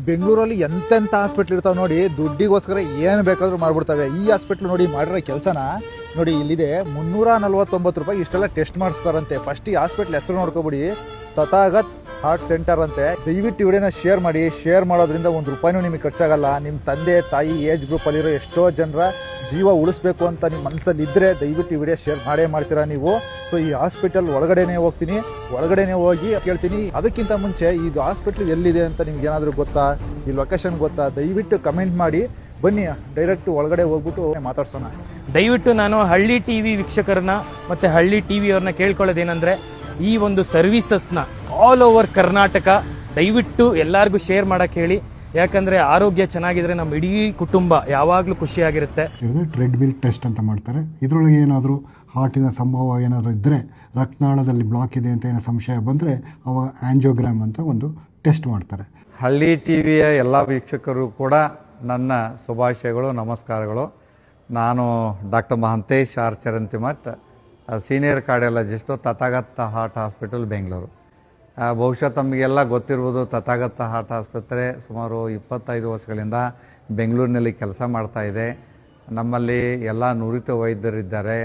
ಬೆಂಗಳೂರಲ್ಲಿ ಎಂತೆಂಥ ಹಾಸ್ಪಿಟ್ಲ್ ಇರ್ತಾವೆ ನೋಡಿ, ದುಡ್ಡಿಗೋಸ್ಕರ ಏನು ಬೇಕಾದರೂ ಮಾಡ್ಬಿಡ್ತವೆ. ಈ ಹಾಸ್ಪಿಟ್ಲ್ ನೋಡಿ ಮಾಡಿರೋ ಕೆಲಸನ ನೋಡಿ, ಇಲ್ಲಿದೆ 349 ರೂಪಾಯಿ ಇಷ್ಟೆಲ್ಲ ಟೆಸ್ಟ್ ಮಾಡಿಸ್ತಾರಂತೆ. ಫಸ್ಟ್ ಈ ಹಾಸ್ಪಿಟ್ಲ್ ಹೆಸರು ನೋಡ್ಕೊಬಿಡಿ, ತಥಾಗತ್ ಹಾರ್ಟ್ ಸೆಂಟರ್ ಅಂತೆ. ದಯವಿಟ್ಟು ವಿಡಿಯೋನ ಶೇರ್ ಮಾಡಿ. ಶೇರ್ ಮಾಡೋದ್ರಿಂದ ₹1 ನಿಮಗೆ ಖರ್ಚಾಗಲ್ಲ. ನಿಮ್ಮ ತಂದೆ ತಾಯಿ ಏಜ್ ಗ್ರೂಪಲ್ಲಿರೋ ಎಷ್ಟೋ ಜನರ ಜೀವ ಉಳಿಸ್ಬೇಕು ಅಂತ ನಿಮ್ಮ ಮನಸ್ಸಲ್ಲಿ ಇದ್ದರೆ ದಯವಿಟ್ಟು ಈ ವಿಡಿಯೋ ಶೇರ್ ಮಾಡ್ತೀರಾ ನೀವು. ಸೊ ಈ ಹಾಸ್ಪಿಟಲ್ ಒಳಗಡೆನೇ ಹೋಗ್ತೀನಿ, ಒಳಗಡೆನೇ ಹೋಗಿ ಕೇಳ್ತೀನಿ. ಅದಕ್ಕಿಂತ ಮುಂಚೆ ಇದು ಹಾಸ್ಪಿಟ್ಲ್ ಎಲ್ಲಿದೆ ಅಂತ ನಿಮ್ಗೆ ಏನಾದರೂ ಗೊತ್ತಾ, ಈ ಲೊಕೇಶನ್ ಗೊತ್ತಾ, ದಯವಿಟ್ಟು ಕಮೆಂಟ್ ಮಾಡಿ. ಬನ್ನಿ ಡೈರೆಕ್ಟ್ ಒಳಗಡೆ ಹೋಗ್ಬಿಟ್ಟು ಮಾತಾಡ್ಸೋಣ. ದಯವಿಟ್ಟು ನಾನು ಹಳ್ಳಿ ಟಿವಿ ವೀಕ್ಷಕರನ್ನ ಮತ್ತೆ ಹಳ್ಳಿ ಟಿವಿ ಅವ್ರನ್ನ ಕೇಳ್ಕೊಳ್ಳೋದೇನೆಂದ್ರೆ, ಈ ಒಂದು ಸರ್ವಿಸಸ್ನ ಆಲ್ ಓವರ್ ಕರ್ನಾಟಕ ದಯವಿಟ್ಟು ಎಲ್ಲರಿಗೂ ಶೇರ್ ಮಾಡಕ್ಕೆ ಹೇಳಿ. ಯಾಕಂದ್ರೆ ಆರೋಗ್ಯ ಚೆನ್ನಾಗಿದ್ರೆ ನಮ್ಮ ಇಡೀ ಕುಟುಂಬ ಯಾವಾಗಲೂ ಖುಷಿಯಾಗಿರುತ್ತೆ. ಟ್ರೆಡ್ಮಿಲ್ ಟೆಸ್ಟ್ ಅಂತ ಮಾಡ್ತಾರೆ. ಇದರೊಳಗೆ ಏನಾದರೂ ಹಾರ್ಟಿನ ಸಂಭವ ಏನಾದರೂ ಇದ್ದರೆ, ರಕ್ತನಾಳದಲ್ಲಿ ಬ್ಲಾಕ್ ಇದೆ ಅಂತ ಏನೋ ಸಂಶಯ ಬಂದರೆ ಅವಾಗ ಆಂಜಿಯೋಗ್ರಾಮ್ ಅಂತ ಒಂದು ಟೆಸ್ಟ್ ಮಾಡ್ತಾರೆ. ಹಳ್ಳಿ ಟಿವಿಯ ಎಲ್ಲ ವೀಕ್ಷಕರು ಕೂಡ ನನ್ನ ಶುಭಾಶಯಗಳು, ನಮಸ್ಕಾರಗಳು. ನಾನು doctor Mahantesh R Charantimath, senior cardiologist, Tathagata heart hospital, Bengaluru. ಬಹುಶಃ ತಮಗೆಲ್ಲ ಗೊತ್ತಿರ್ಬೋದು, ತಥಾಗತ ಹಾರ್ಟ್ ಆಸ್ಪತ್ರೆ ಸುಮಾರು 25 ವರ್ಷಗಳಿಂದ ಬೆಂಗಳೂರಿನಲ್ಲಿ ಕೆಲಸ ಮಾಡ್ತಾಯಿದೆ. ನಮ್ಮಲ್ಲಿ ಎಲ್ಲ ನುರಿತ ವೈದ್ಯರಿದ್ದಾರೆ.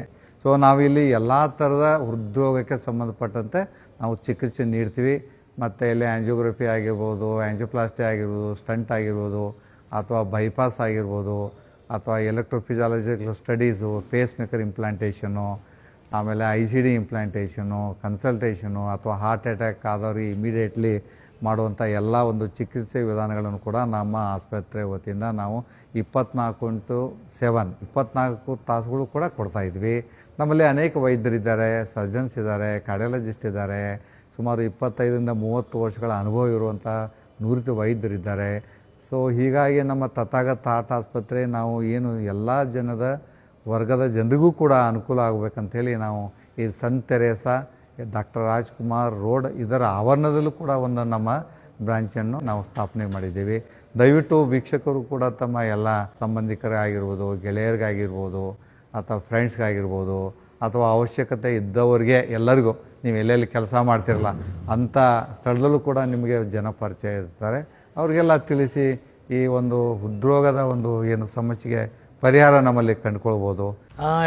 ಸೊ ನಾವಿಲ್ಲಿ ಎಲ್ಲ ಥರದ ಹೃದ್ರೋಗಕ್ಕೆ ಸಂಬಂಧಪಟ್ಟಂತೆ ನಾವು ಚಿಕಿತ್ಸೆ ನೀಡ್ತೀವಿ. ಮತ್ತು ಇಲ್ಲಿ ಆ್ಯಂಜಿಯೋಗ್ರಫಿ ಆಗಿರ್ಬೋದು, ಆ್ಯಂಜಿಯೋಪ್ಲಾಸ್ಟಿ ಆಗಿರ್ಬೋದು, ಸ್ಟಂಟ್ ಆಗಿರ್ಬೋದು, ಅಥವಾ ಬೈಪಾಸ್ ಆಗಿರ್ಬೋದು, ಅಥವಾ ಎಲೆಕ್ಟ್ರೋಫಿಸಿಯಾಲಜಿಕಲ್ ಸ್ಟಡೀಸು, ಪೇಸ್ ಮೇಕರ್ ಇಂಪ್ಲಾಂಟೇಷನು, ಆಮೇಲೆ ICD ಇಂಪ್ಲಾಂಟೇಷನು, ಕನ್ಸಲ್ಟೇಷನು, ಅಥವಾ ಹಾರ್ಟ್ ಅಟ್ಯಾಕ್ ಆದವ್ರಿಗೆ ಇಮಿಡಿಯೇಟ್ಲಿ ಮಾಡುವಂಥ ಎಲ್ಲ ಒಂದು ಚಿಕಿತ್ಸೆ ವಿಧಾನಗಳನ್ನು ಕೂಡ ನಮ್ಮ ಆಸ್ಪತ್ರೆ ವತಿಯಿಂದ ನಾವು 24x7 24 ತಾಸುಗಳು ಕೂಡ ಕೊಡ್ತಾಯಿದ್ವಿ. ನಮ್ಮಲ್ಲಿ ಅನೇಕ ವೈದ್ಯರಿದ್ದಾರೆ, ಸರ್ಜನ್ಸ್ ಇದ್ದಾರೆ, ಕಾರ್ಡಿಯಾಲಜಿಸ್ಟ್ ಇದ್ದಾರೆ. ಸುಮಾರು 25ರಿಂದ 30 ವರ್ಷಗಳ ಅನುಭವ ಇರುವಂಥ ನುರಿತ ವೈದ್ಯರಿದ್ದಾರೆ. ಸೊ ಹೀಗಾಗಿ ನಮ್ಮ ತಥಾಗತ ಹಾರ್ಟ್ ಆಸ್ಪತ್ರೆ ನಾವು ಏನು ಎಲ್ಲ ವರ್ಗದ ಜನರಿಗೂ ಕೂಡ ಅನುಕೂಲ ಆಗಬೇಕಂಥೇಳಿ ನಾವು ಈ ಸಂತ ತೆರೇಸಾ ಡಾಕ್ಟರ್ ರಾಜ್ಕುಮಾರ್ ರೋಡ್ ಇದರ ಆವರಣದಲ್ಲೂ ಕೂಡ ಒಂದು ನಮ್ಮ ಬ್ರಾಂಚನ್ನು ನಾವು ಸ್ಥಾಪನೆ ಮಾಡಿದ್ದೀವಿ. ದಯವಿಟ್ಟು ವೀಕ್ಷಕರು ಕೂಡ ತಮ್ಮ ಎಲ್ಲ ಸಂಬಂಧಿಕರಾಗಿರ್ಬೋದು, ಗೆಳೆಯರಿಗಾಗಿರ್ಬೋದು, ಅಥವಾ ಫ್ರೆಂಡ್ಸ್ಗಾಗಿರ್ಬೋದು, ಅಥವಾ ಅವಶ್ಯಕತೆ ಇದ್ದವರಿಗೆ ಎಲ್ಲರಿಗೂ, ನೀವು ಎಲ್ಲೆಲ್ಲಿ ಕೆಲಸ ಮಾಡ್ತಿರಲ್ಲ ಅಂಥ ಸ್ಥಳದಲ್ಲೂ ಕೂಡ ನಿಮಗೆ ಜನ ಪರಿಚಯ ಇರ್ತಾರೆ. ಅವ್ರಿಗೆಲ್ಲ ತಿಳಿಸಿ ಈ ಒಂದು ಹೃದ್ರೋಗದ ಒಂದು ಏನು ಸಮಸ್ಯೆಗೆ ಪರಿಹಾರ ನಮ್ಮಲ್ಲಿ ಕಂಡುಕೊಳ್ಬೋದು.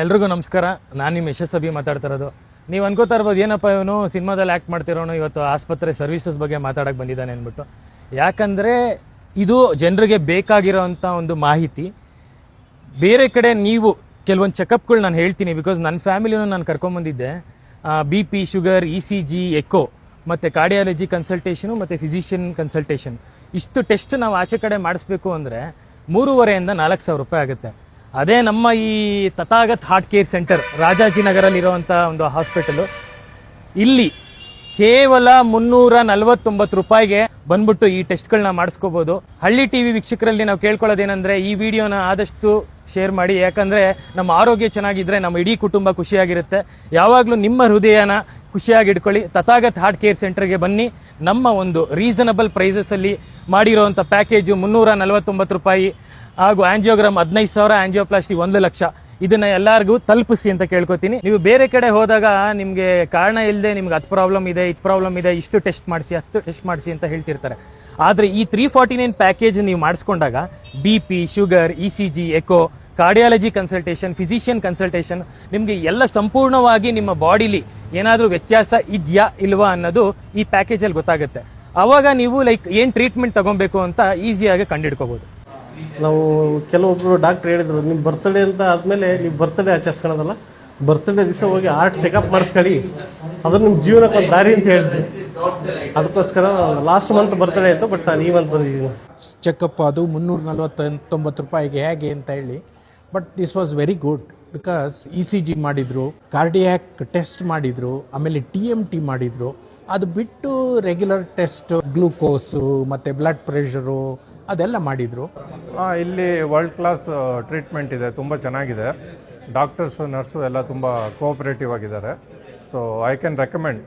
ಎಲ್ರಿಗೂ ನಮಸ್ಕಾರ. ನಾನು ನಿಮ್ಮ ಯಶಸ್ಸಭಿ ಮಾತಾಡ್ತಾ ಇರೋದು. ನೀವು ಅನ್ಕೋತಾ ಇರ್ಬೋದು, ಏನಪ್ಪ ಇವನು ಸಿನಿಮಾದಲ್ಲಿ ಆ್ಯಕ್ಟ್ ಮಾಡ್ತಿರೋನು ಇವತ್ತು ಆಸ್ಪತ್ರೆ ಸರ್ವಿಸಸ್ ಬಗ್ಗೆ ಮಾತಾಡಕ್ಕೆ ಬಂದಿದ್ದಾನೆ ಅಂದ್ಬಿಟ್ಟು. ಯಾಕಂದರೆ ಇದು ಜನರಿಗೆ ಬೇಕಾಗಿರೋವಂಥ ಒಂದು ಮಾಹಿತಿ. ಬೇರೆ ಕಡೆ ನೀವು ಕೆಲವೊಂದು ಚೆಕಪ್ಗಳು ನಾನು ಹೇಳ್ತೀನಿ, ಬಿಕಾಸ್ ನನ್ನ ಫ್ಯಾಮಿಲಿನೂ ನಾನು ಕರ್ಕೊಂಬಂದಿದ್ದೆ. BP, ಶುಗರ್, ECG, ಎಕೋ ಮತ್ತು ಕಾರ್ಡಿಯಾಲಜಿ ಕನ್ಸಲ್ಟೇಷನು ಮತ್ತು ಫಿಸಿಷಿಯನ್ ಕನ್ಸಲ್ಟೇಷನ್, ಇಷ್ಟು ಟೆಸ್ಟ್ ನಾವು ಆಚೆ ಕಡೆ ಮಾಡಿಸ್ಬೇಕು ಅಂದರೆ 3,500ರಿಂದ 4,000 ರೂಪಾಯಿ ಆಗುತ್ತೆ. ಅದೇ ನಮ್ಮ ಈ ತಥಾಗತ್ ಹಾರ್ಟ್ ಕೇರ್ ಸೆಂಟರ್ ರಾಜಾಜಿನಗರಲ್ಲಿರುವಂಥ ಒಂದು ಹಾಸ್ಪಿಟಲು, ಇಲ್ಲಿ ಕೇವಲ 349 ರೂಪಾಯಿಗೆ ಬಂದ್ಬಿಟ್ಟು ಈ ಟೆಸ್ಟ್ಗಳನ್ನ ಮಾಡಿಸ್ಕೋಬೋದು. ಹಳ್ಳಿ ಟಿವಿ ವೀಕ್ಷಕರಲ್ಲಿ ನಾವು ಕೇಳ್ಕೊಳ್ಳೋದೇನೆಂದರೆ, ಈ ವಿಡಿಯೋನ ಆದಷ್ಟು ಶೇರ್ ಮಾಡಿ. ಯಾಕಂದರೆ ನಮ್ಮ ಆರೋಗ್ಯ ಚೆನ್ನಾಗಿದ್ದರೆ ನಮ್ಮ ಇಡೀ ಕುಟುಂಬ ಖುಷಿಯಾಗಿರುತ್ತೆ. ಯಾವಾಗಲೂ ನಿಮ್ಮ ಹೃದಯನ ಖುಷಿಯಾಗಿ ಇಟ್ಕೊಳ್ಳಿ. ತಥಾಗತ್ ಹಾರ್ಟ್ ಕೇರ್ ಸೆಂಟರ್ಗೆ ಬನ್ನಿ. ನಮ್ಮ ಒಂದು ರೀಸನಬಲ್ ಪ್ರೈಸಸಲ್ಲಿ ಮಾಡಿರೋವಂಥ ಪ್ಯಾಕೇಜು 349 ರೂಪಾಯಿ, ಹಾಗೂ ಆಂಜಿಯೋಗ್ರಾಮ್ 15,000, ಆಂಜಿಯೋಪ್ಲಾಸ್ಟಿ 1,00,000. ಇದನ್ನ ಎಲ್ಲರಿಗೂ ತಲುಪಿಸಿ ಅಂತ ಕೇಳ್ಕೊತೀನಿ. ನೀವು ಬೇರೆ ಕಡೆ ಹೋದಾಗ ನಿಮಗೆ ಕಾರಣ ಇಲ್ಲದೆ ನಿಮ್ಗೆ ಅದು ಪ್ರಾಬ್ಲಮ್ ಇದೆ, ಇದು ಪ್ರಾಬ್ಲಮ್ ಇದೆ, ಇಷ್ಟು ಟೆಸ್ಟ್ ಮಾಡಿಸಿ, ಅಷ್ಟು ಟೆಸ್ಟ್ ಮಾಡಿಸಿ ಅಂತ ಹೇಳ್ತಿರ್ತಾರೆ. ಆದರೆ ಈ 349 ಪ್ಯಾಕೇಜ್ ನೀವು ಮಾಡಿಸ್ಕೊಂಡಾಗ BP, sugar, ECG, echo, cardiology consultation, physician consultation, ನಿಮಗೆ ಎಲ್ಲ ಸಂಪೂರ್ಣವಾಗಿ ನಿಮ್ಮ ಬಾಡಿಲಿ ಏನಾದರೂ ವ್ಯತ್ಯಾಸ ಇದೆಯಾ ಇಲ್ವಾ ಅನ್ನೋದು ಈ ಪ್ಯಾಕೇಜಲ್ಲಿ ಗೊತ್ತಾಗುತ್ತೆ. ಆವಾಗ ನೀವು ಏನು ಟ್ರೀಟ್ಮೆಂಟ್ ತಗೊಬೇಕು ಅಂತ ಈಸಿಯಾಗಿ ಕಂಡುಹಿಡ್ಕೋಬೋದು. ನಾವು ಕೆಲವೊಬ್ಬರು ಡಾಕ್ಟ್ರ್ ಹೇಳಿದರು, ನಿಮ್ಮ ಬರ್ತ್ಡೇ ಅಂತ ಆದಮೇಲೆ ನೀವು ಬರ್ತ್ಡೇ ಆಚರಿಸ್ಕೊಳ್ಳೋದಲ್ಲ, ಬರ್ತ್ಡೇ ದಿವಸ ಹೋಗಿ ಹಾರ್ಟ್ ಚೆಕಪ್ ಮಾಡಿಸ್ಕೊಳ್ಳಿ, ಅದು ನಿಮ್ಮ ಜೀವನಕ್ಕೆ ಒಂದು ದಾರಿ ಅಂತ ಹೇಳಿದ್ವಿ. ಅದಕ್ಕೋಸ್ಕರ ಲಾಸ್ಟ್ ಮಂತ್ ಬರ್ತ್ಡೇ ಆಯಿತು, ಬಟ್ ನಾನು ಈ ಮಂತ್ ಬಂದಿದ್ದೀನಿ. ಚೆಕಪ್ ಅದು 349 ರೂಪಾಯಿಗೆ ಹೇಗೆ ಅಂತ ಹೇಳಿ. But this was very good, because ECG ಮಾಡಿದರು, ಕಾರ್ಡಿಯಾಕ್ ಟೆಸ್ಟ್ ಮಾಡಿದರು, ಆಮೇಲೆ TMT ಮಾಡಿದರು. ಅದು ಬಿಟ್ಟು ರೆಗ್ಯುಲರ್ ಟೆಸ್ಟ್, ಗ್ಲೂಕೋಸು ಮತ್ತು ಬ್ಲಡ್ ಪ್ರೆಷರು ಅದೆಲ್ಲ ಮಾಡಿದರು. ಇಲ್ಲಿ ವರ್ಲ್ಡ್ ಕ್ಲಾಸ್ ಟ್ರೀಟ್ಮೆಂಟ್ ಇದೆ, ತುಂಬ ಚೆನ್ನಾಗಿದೆ. ಡಾಕ್ಟರ್ಸು, ನರ್ಸು ಎಲ್ಲ ತುಂಬ ಕೋಆಪರೇಟಿವ್ ಆಗಿದ್ದಾರೆ. So I can recommend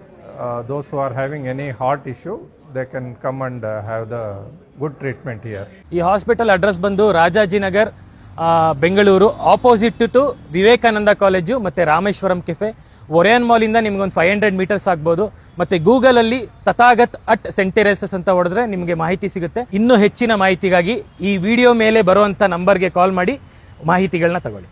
those who are having any heart issue, they can come and have the good treatment here. ಈ ಹಾಸ್ಪಿಟಲ್ ಅಡ್ರೆಸ್ ಬಂದು Rajajinagar, Bengaluru, opposite to Vivekananda college ಮತ್ತು Rameshwaram cafe, ಒರೇನ್ ಮಾಲಿಂದ ನಿಮ್ಗೊಂದು 500 ಮೀಟರ್ಸ್ ಆಗ್ಬೋದು. ಮತ್ತೆ ಗೂಗಲಲ್ಲಿ ತಥಾಗತ್ ಸೆಂಟ್ ತೆರೇಸಸ್ ಅಂತ ಹೊಡೆದ್ರೆ ನಿಮಗೆ ಮಾಹಿತಿ ಸಿಗುತ್ತೆ. ಇನ್ನೂ ಹೆಚ್ಚಿನ ಮಾಹಿತಿಗಾಗಿ ಈ ವಿಡಿಯೋ ಮೇಲೆ ಬರುವಂಥ ನಂಬರ್ಗೆ ಕಾಲ್ ಮಾಡಿ ಮಾಹಿತಿಗಳನ್ನ ತಗೊಳ್ಳಿ.